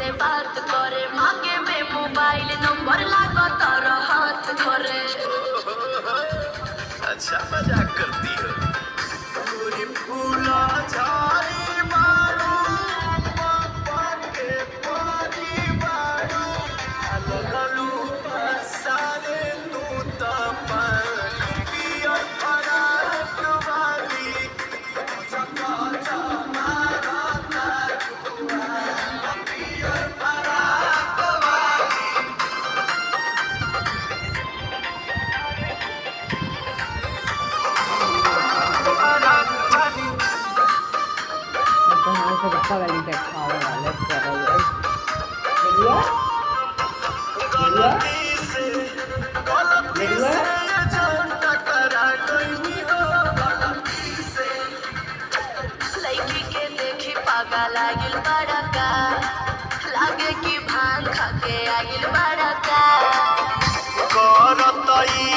से बात करे, मांगे में मोबाइल नंबर लागो तारा हाथ धरे। अच्छा मजाक करती हो। पूरी फूला झाड़ी मारू पापा के पानी मारू अलगलू बसारे तू तो पानी पिया फराक वाली चका चमारा पिया फराक वाली। Entonces eso que estaba el infectado, ¿vale? Pero, ¿vería? ¿Vería? लड़की के देखी पागा लागिल बड़ा का, लागे कि भांग खा के आगिल बड़ा का। करतई